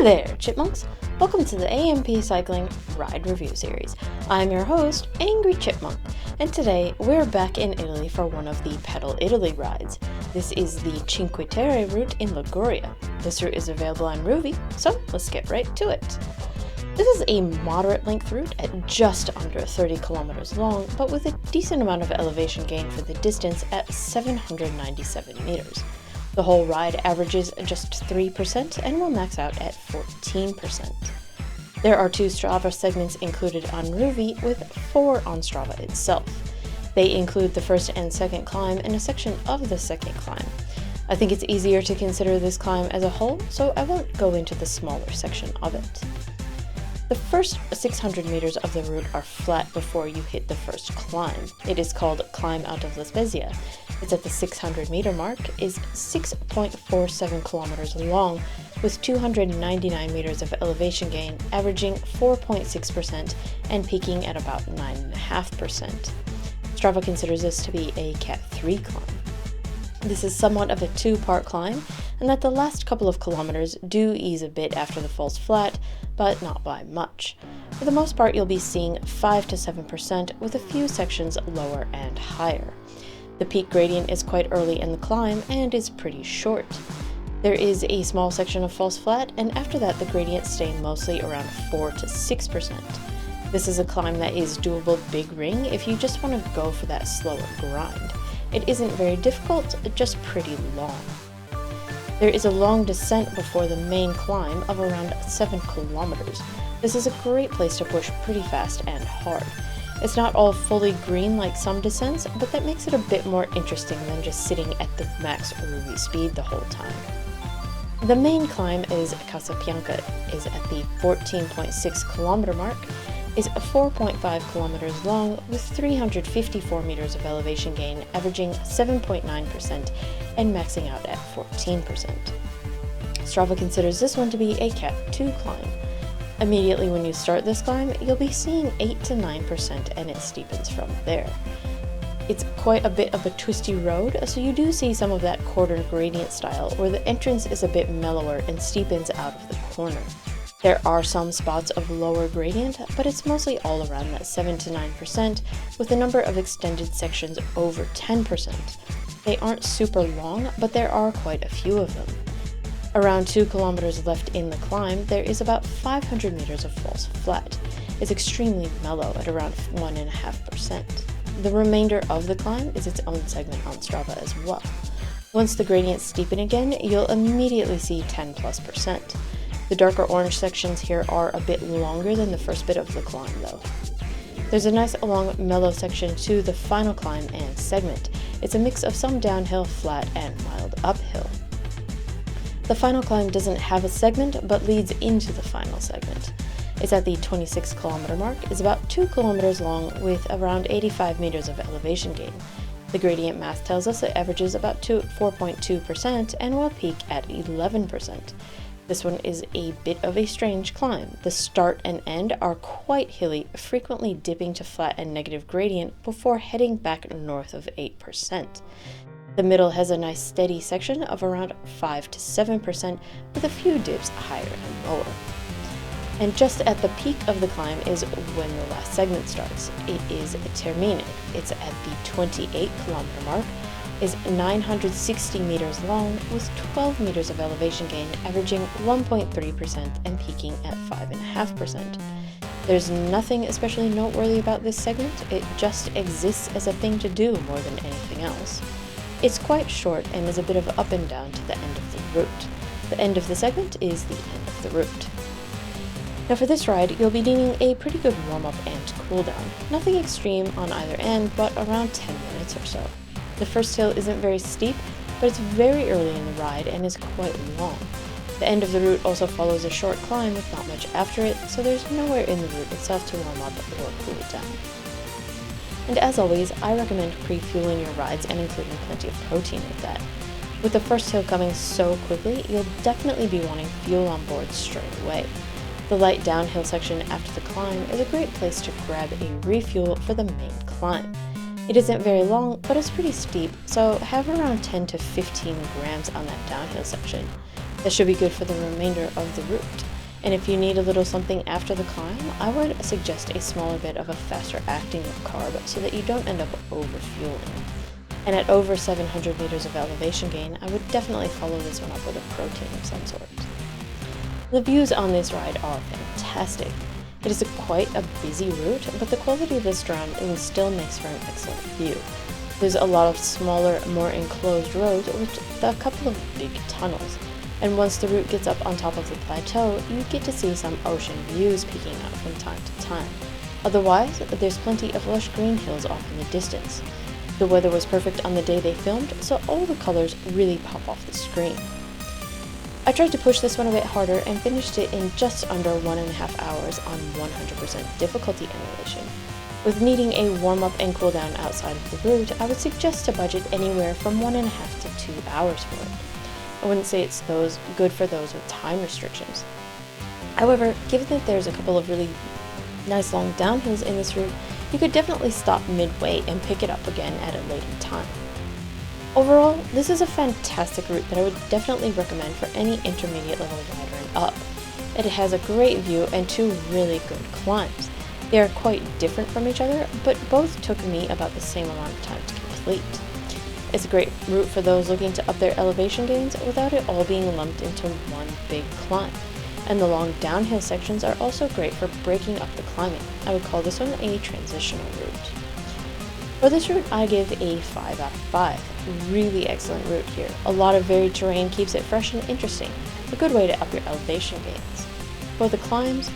there, chipmunks! Welcome to the AMP Cycling Ride Review Series. I'm your host, Angry Chipmunk, and today we're back in Italy for one of the PedalItaly rides. This is the Cinque Terre route in Liguria. This route is available on Rouvy, so let's get right to it. This is a moderate length route at just under 30 kilometers long, but with a decent amount of elevation gain for the distance at 797 meters. The whole ride averages just 3% and will max out at 14%. There are 2 Strava segments included on Rouvy, with 4 on Strava itself. They include the first and second climb and a section of the second climb. I think it's easier to consider this climb as a whole, so I won't go into the smaller section of it. The first 600 meters of the route are flat before you hit the first climb. It is called Climb Out of La Spezia. It's at the 600 meter mark, is 6.47 kilometers long, with 299 meters of elevation gain, averaging 4.6% and peaking at about 9.5%. Strava considers this to be a Cat 3 climb. This is somewhat of a 2-part climb, and that the last couple of kilometers do ease a bit after the falls flat, but not by much. For the most part, you'll be seeing 5 to 7%, with a few sections lower and higher. The peak gradient is quite early in the climb and is pretty short. There is a small section of falls flat, and after that the gradients stay mostly around 4 to 6%. This is a climb that is doable big ring if you just want to go for that slower grind. It isn't very difficult, just pretty long. There is a long descent before the main climb of around 7 kilometers. This is a great place to push pretty fast and hard. It's not all fully green like some descents, but that makes it a bit more interesting than just sitting at the max Rouvy speed the whole time. The main climb is Casabianca, is at the 14.6 kilometer mark, is 4.5 kilometers long, with 354 meters of elevation gain, averaging 7.9% and maxing out at 14%. Strava considers this one to be a Cat 2 climb. Immediately when you start this climb, you'll be seeing 8 to 9% and it steepens from there. It's quite a bit of a twisty road, so you do see some of that quarter gradient style where the entrance is a bit mellower and steepens out of the corner. There are some spots of lower gradient, but it's mostly all around that 7 to 9%, with a number of extended sections over 10%. They aren't super long, but there are quite a few of them. Around 2 kilometers left in the climb, there is about 500 meters of falls flat. It's extremely mellow at around 1.5%. The remainder of the climb is its own segment on Strava as well. Once the gradients steepen again, you'll immediately see 10+%. The darker orange sections here are a bit longer than the first bit of the climb though. There's a nice long mellow section to the final climb and segment. It's a mix of some downhill, flat, and mild uphill. The final climb doesn't have a segment, but leads into the final segment. It's at the 26 kilometer mark, is about 2 kilometers long, with around 85 meters of elevation gain. The gradient math tells us it averages about 4.2% and will peak at 11%. This one is a bit of a strange climb. The start and end are quite hilly, frequently dipping to flat and negative gradient before heading back north of 8%. The middle has a nice steady section of around 5 to 7%, with a few dips higher and lower. And just at the peak of the climb is when the last segment starts. It is Termine. It's at the 28 kilometer mark, is 960 meters long, with 12 meters of elevation gain, averaging 1.3% and peaking at 5.5%. There's nothing especially noteworthy about this segment. It just exists as a thing to do more than anything else. It's quite short and is a bit of up and down to the end of the route. The end of the segment is the end of the route. Now for this ride, you'll be needing a pretty good warm-up and cool-down. Nothing extreme on either end, but around 10 minutes or so. The first hill isn't very steep, but it's very early in the ride and is quite long. The end of the route also follows a short climb with not much after it, so there's nowhere in the route itself to warm up or cool it down. And as always, I recommend pre-fueling your rides and including plenty of protein with that. With the first hill coming so quickly, you'll definitely be wanting fuel on board straight away. The light downhill section after the climb is a great place to grab a refuel for the main climb. It isn't very long, but it's pretty steep, so have around 10 to 15 grams on that downhill section. That should be good for the remainder of the route. And if you need a little something after the climb, I would suggest a smaller bit of a faster acting carb so that you don't end up overfueling. And at over 700 meters of elevation gain, I would definitely follow this one up with a protein of some sort. The views on this ride are fantastic. It is quite a busy route, but the quality of the surrounding still makes for an excellent view. There's a lot of smaller, more enclosed roads with a couple of big tunnels, and once the route gets up on top of the plateau, you get to see some ocean views peeking out from time to time. Otherwise, there's plenty of lush green hills off in the distance. The weather was perfect on the day they filmed, so all the colors really pop off the screen. I tried to push this one a bit harder and finished it in just under 1.5 hours on 100% difficulty emulation. With needing a warm-up and cool-down outside of the route, I would suggest to budget anywhere from 1.5 to 2 hours for it. I wouldn't say it's good for those with time restrictions. However, given that there's a couple of really nice long downhills in this route, you could definitely stop midway and pick it up again at a later time. Overall, this is a fantastic route that I would definitely recommend for any intermediate level rider and up. It has a great view and 2 really good climbs. They are quite different from each other, but both took me about the same amount of time to complete. It's a great route for those looking to up their elevation gains without it all being lumped into one big climb. And the long downhill sections are also great for breaking up the climbing. I would call this one a transitional route. For this route, I give a 5 out of 5. Really excellent route here. A lot of varied terrain keeps it fresh and interesting. A good way to up your elevation gains. For the climbs,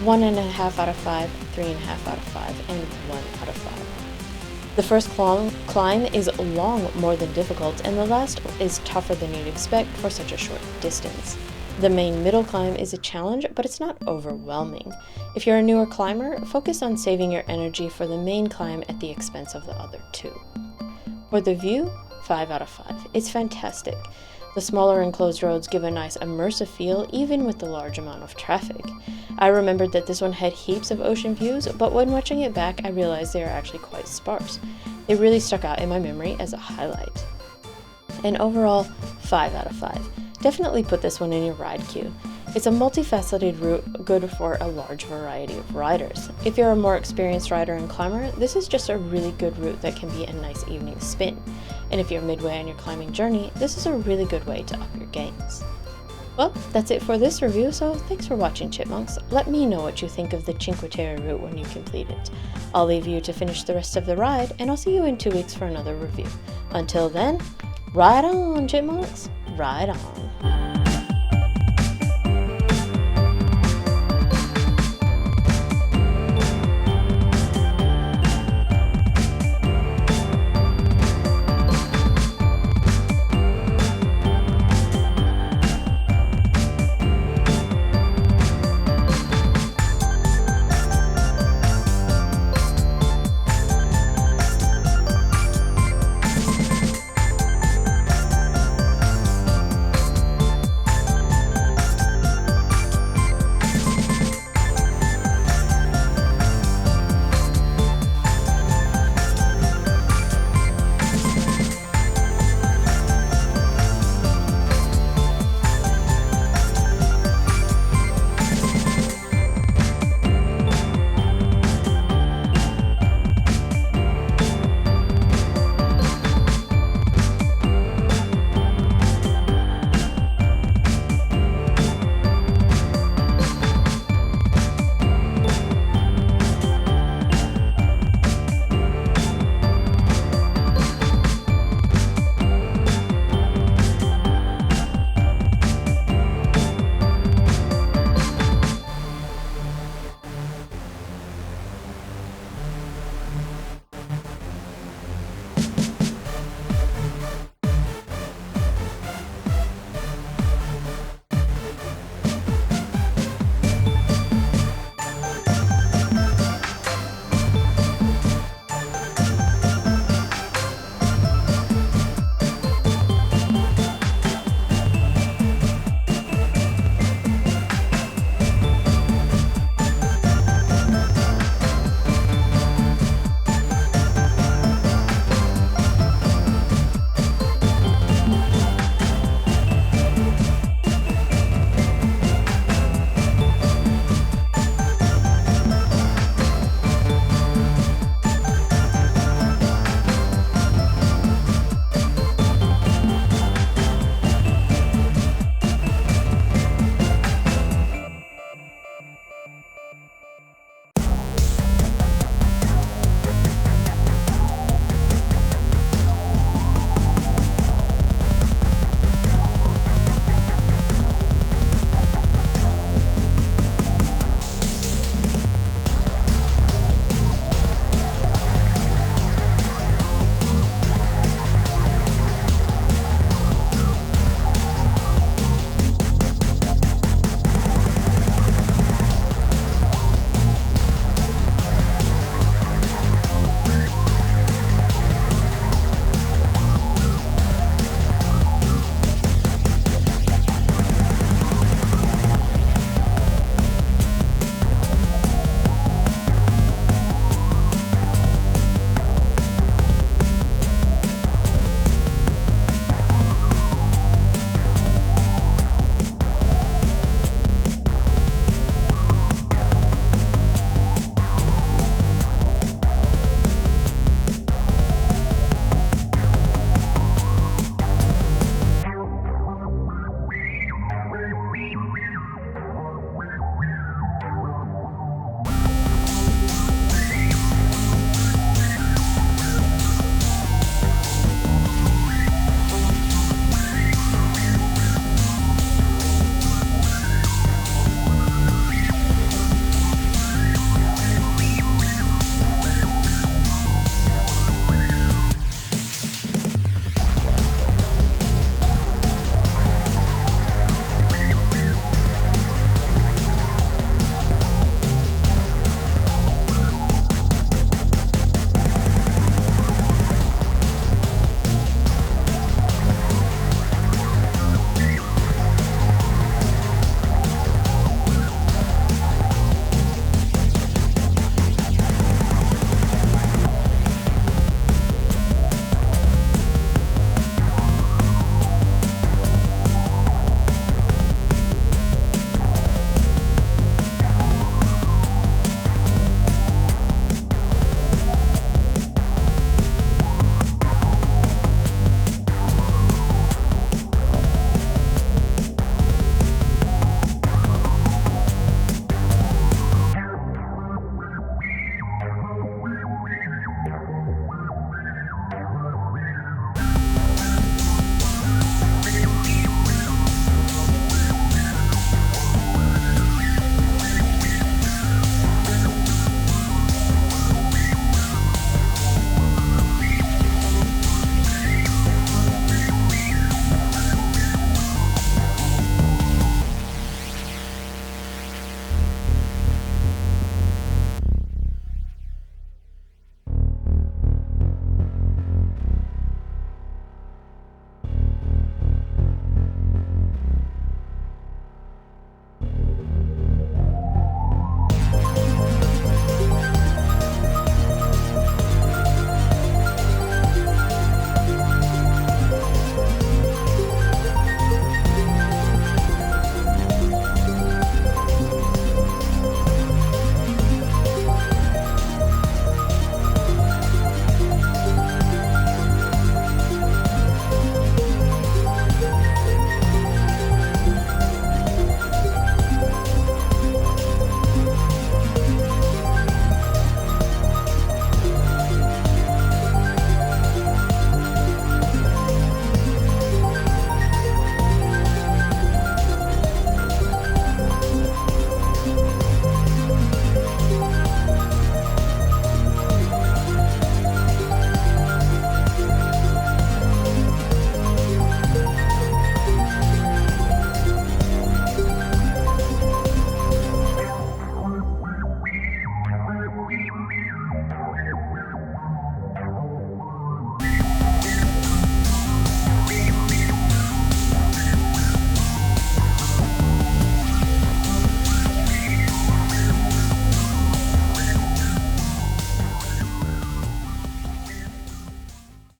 1.5 out of 5, 3.5 out of 5, and 1 out of 5. The first climb is long more than difficult, and the last is tougher than you'd expect for such a short distance. The main middle climb is a challenge, but it's not overwhelming. If you're a newer climber, focus on saving your energy for the main climb at the expense of the other 2. For the view, 5 out of 5. It's fantastic. The smaller enclosed roads give a nice immersive feel even with the large amount of traffic. I remembered that this one had heaps of ocean views, but when watching it back I realized they are actually quite sparse. They really stuck out in my memory as a highlight. And overall, 5 out of 5. Definitely put this one in your ride queue. It's a multifaceted route good for a large variety of riders. If you're a more experienced rider and climber, this is just a really good route that can be a nice evening spin. And if you're midway on your climbing journey, this is a really good way to up your gains. Well, that's it for this review, so thanks for watching, chipmunks. Let me know what you think of the Cinque Terre route when you complete it. I'll leave you to finish the rest of the ride, and I'll see you in 2 weeks for another review. Until then, ride on, chipmunks! Ride on!